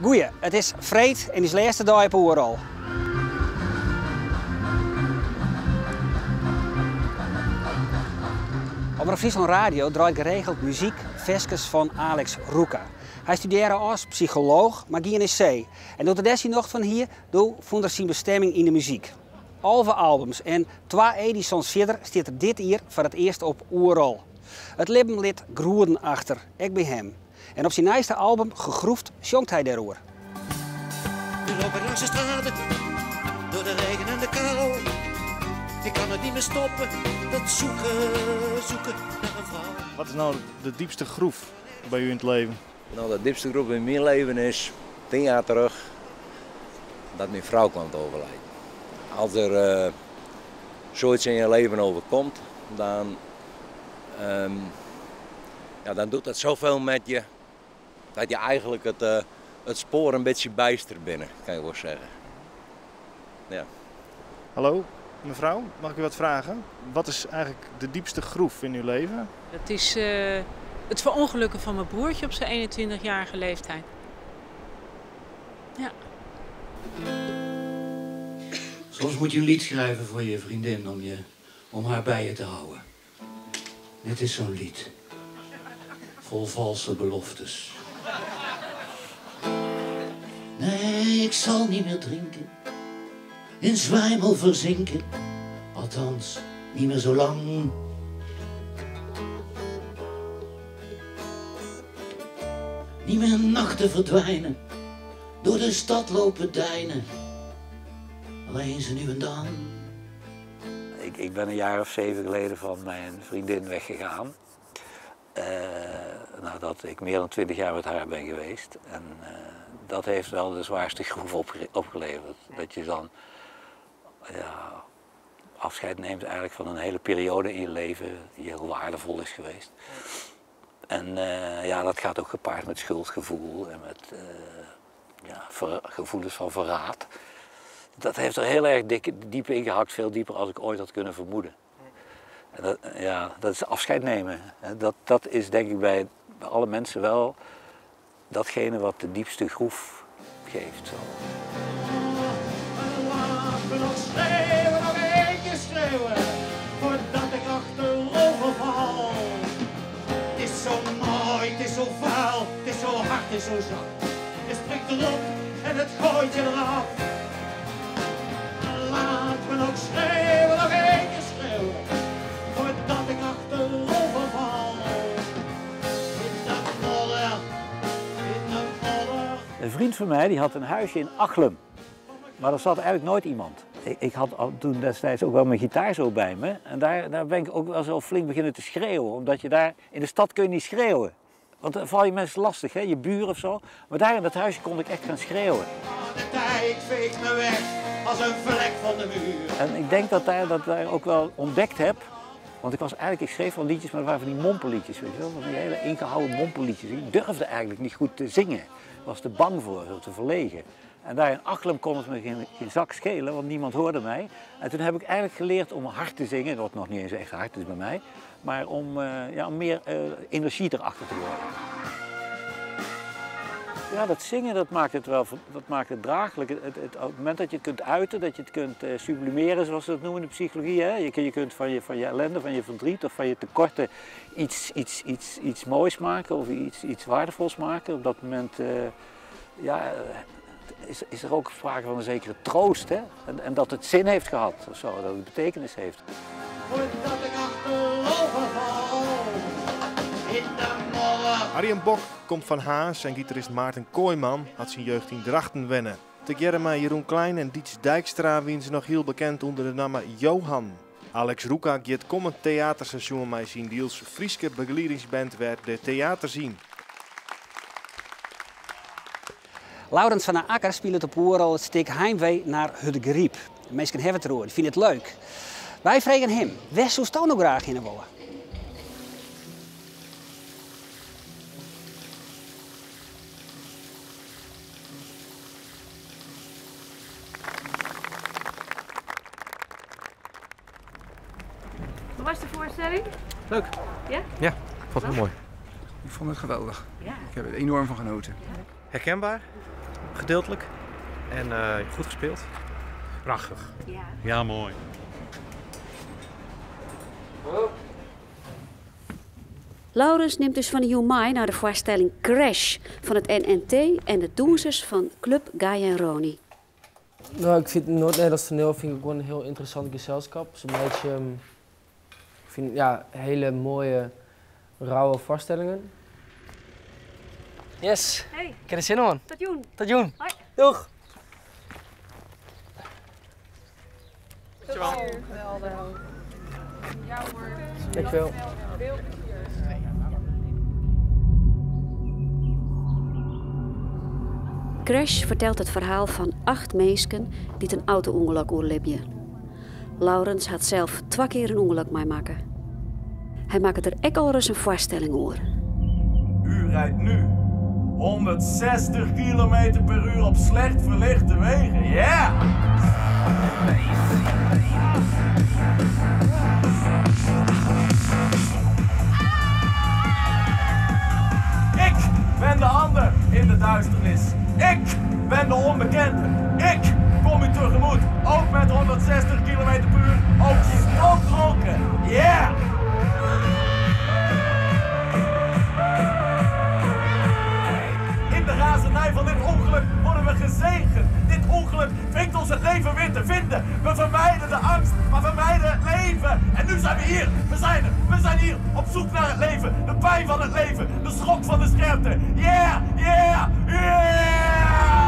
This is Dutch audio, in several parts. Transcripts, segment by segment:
Goeie, het is vreed en is de laatste dag op Oeral. Op Friesland Radio draait geregeld muziek, versjes van Alex Ruka. Hij studeerde als psycholoog, maar ging in C. En door de dessie van hier vond hij zijn bestemming in de muziek. 11 albums en 2 editions verder staat er dit hier voor het eerst op Oeral. Het leven liet groeien achter, ik bij hem. En op zijn nieuwste album, Gegroefd, zongt hij daarover. We lopen langs de straten, door de regen en de kou. Ik kan het niet meer stoppen, dat zoeken naar een vrouw. Wat is nou de diepste groef bij u in het leven? Nou, de diepste groef in mijn leven is 10 jaar terug dat mijn vrouw kwam te overlijden. Als er zoiets in je leven overkomt, dan doet dat zoveel met je dat je eigenlijk het spoor een beetje bijster binnen, kan je wel zeggen. Ja. Hallo, mevrouw, mag ik u wat vragen? Wat is eigenlijk de diepste groef in uw leven? Dat is het verongelukken van mijn broertje op zijn 21-jarige leeftijd. Ja. Soms moet je een lied schrijven voor je vriendin om haar bij je te houden. Dit is zo'n lied. Vol valse beloftes. Nee, ik zal niet meer drinken. In zwijmel verzinken. Althans, niet meer zo lang. Niet meer nachten verdwijnen. Door de stad lopen deinen. Alleen ze nu en dan. Ik ben een jaar of 7 geleden van mijn vriendin weggegaan. Nadat ik meer dan 20 jaar met haar ben geweest. En dat heeft wel de zwaarste groef opgeleverd. Dat je dan afscheid neemt eigenlijk van een hele periode in je leven die heel waardevol is geweest. En dat gaat ook gepaard met schuldgevoel en met gevoelens van verraad. Dat heeft er heel erg diep ingehakt, veel dieper als ik ooit had kunnen vermoeden. En dat is afscheid nemen. Dat is denk ik bij alle mensen wel datgene wat de diepste groef geeft. Zo. Laat me nog schreeuwen, nog één keer schreeuwen, voordat ik achterover val. Het is zo mooi, het is zo vuil, het is zo hard, het is zo zacht. Je springt erop en het gooit je eraf. Laat me nog schreeuwen, nog één keer schreeuwen, voordat ik achterover val. In de modder, in de modder. Een vriend van mij die had een huisje in Achlem, maar er zat eigenlijk nooit iemand. Ik had toen destijds ook wel mijn gitaar zo bij me en daar ben ik ook wel zo flink beginnen te schreeuwen, omdat je daar in de stad kun je niet schreeuwen. Want dan val je mensen lastig, hè? Je buren of zo. Maar daar in dat huisje kon ik echt gaan schreeuwen. De tijd veegt me weg als een vlek van de muur. En ik denk dat daar ook wel ontdekt heb. Want ik schreef wel liedjes, maar dat waren van die mompelliedjes, weet je wel. Van die hele ingehouden mompelliedjes. Ik durfde eigenlijk niet goed te zingen. Ik was te bang voor, te verlegen. En daar in Achlem kon het me geen zak schelen, want niemand hoorde mij. En toen heb ik eigenlijk geleerd om hard te zingen, wat nog niet eens echt hard is bij mij. Maar om meer energie erachter te worden. Ja, dat zingen dat maakt het draaglijk. Op het moment dat je het kunt uiten, dat je het kunt sublimeren, zoals ze dat noemen in de psychologie. Hè? Je kunt van je ellende, van je verdriet of van je tekorten iets moois maken of iets waardevols maken. Op dat moment is er ook sprake van een zekere troost. Hè? En dat het zin heeft gehad, of zo, dat het betekenis heeft. Voordat ik achterover val, in de modder. Arjen Bok komt van Haas en gitarist Maarten Kooijman had zijn jeugd in Drachten wennen. Tegerin Jeroen Klein en Dietz Dijkstra wien ze nog heel bekend onder de naam Johan. Alex Ruka gaat komend theaterseizoen met zijn deals Frieske begeleidingsband werd de theater zien. Laurens van der Akker speelt op Oeral het stuk Heimwee naar het Griep. De mensen hebben het erover, die vinden het leuk. Wij vragen hem, waar zou je nou graag in willen? Hoe was de voorstelling? Leuk. Ja? Ja, ik vond het heel mooi. Ik vond het geweldig. Ja. Ik heb er enorm van genoten. Herkenbaar, gedeeltelijk en goed gespeeld. Prachtig. Ja. Ja, mooi. Laurens neemt dus van de Joemai naar de voorstelling Crash van het NNT en de doenzers van Club Guy en Roni. Nou, ik vind Noord-Nederlands toneel vind ik gewoon een heel interessant gezelschap. Het is een beetje, ik vind ja, hele mooie, rauwe voorstellingen. Yes. Hey. Ik heb er zin in. Tot joen. Tot joen. Hoi. Doeg. Dankjewel. Ja hoor. Dankjewel. Crash vertelt het verhaal van 8 mensen die een auto-ongeluk oorlibje. Laurens had zelf 2 keer een ongeluk meemaken. Hij maakt er ook al eens een voorstelling over. U rijdt nu 160 km per uur op slecht verlichte wegen. Ja! Ik ben de ander in de duisternis. Ik ben de onbekende. Ik kom u tegemoet. Ook met 160 km per uur. Ook stroomdronken. Ja! In de razernij van dit ongeluk worden we gezegend. Dit ongeluk dwingt ons het leven weer te vinden. We vermijden de angst, maar vermijden het leven. En nu zijn we hier. We zijn hier op zoek naar het leven. De pijn van het leven. De schok van de scherpte. Yeah, yeah, yeah!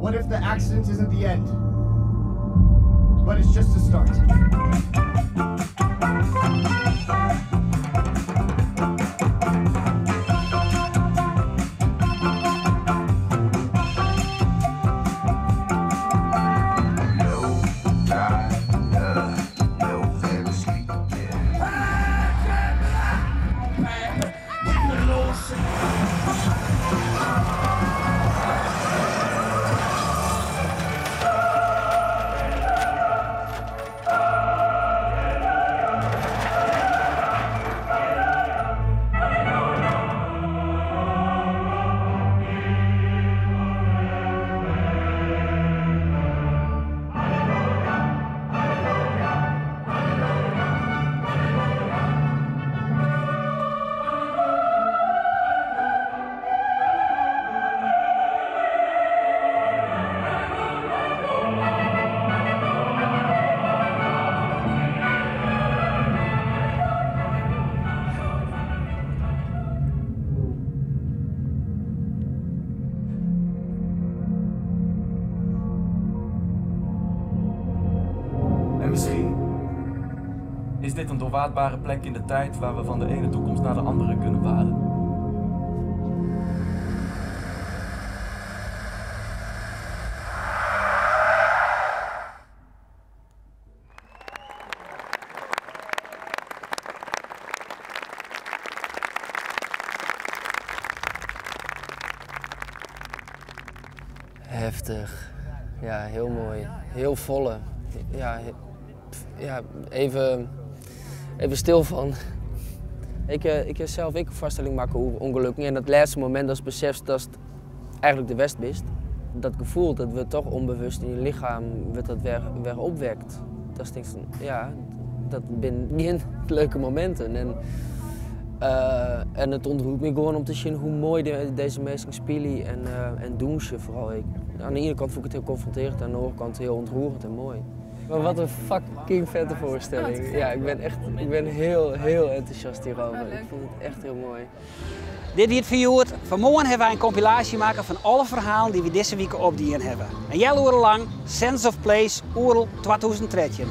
What if the accident isn't the end, but it's just a start? Misschien is dit een doorwaadbare plek in de tijd waar we van de ene toekomst naar de andere kunnen waden. Heftig. Ja, heel mooi. Heel volle. Ja, even stil van. Ik heb zelf een voorstelling maken over ongelukken. En dat laatste moment dat je beseft dat het eigenlijk de West is. Dat gevoel dat we toch onbewust in je lichaam dat weer opwekt. Dat is niks, ja, dat zijn geen leuke momenten. En het ontroert me gewoon om te zien hoe mooi deze mensen spelen en doen ze vooral. Aan de ene kant voel ik het heel confronterend, aan de andere kant heel ontroerend en mooi. Maar wat een fucking vette voorstelling. Ja, ik ben heel enthousiast hierover. Ik vond het echt heel mooi. Dit is het verjoerd. Vanmorgen hebben wij een compilatie gemaakt van alle verhalen die we deze week opdienen hebben. Een jaar lang Sense of Place, Oerl 2013.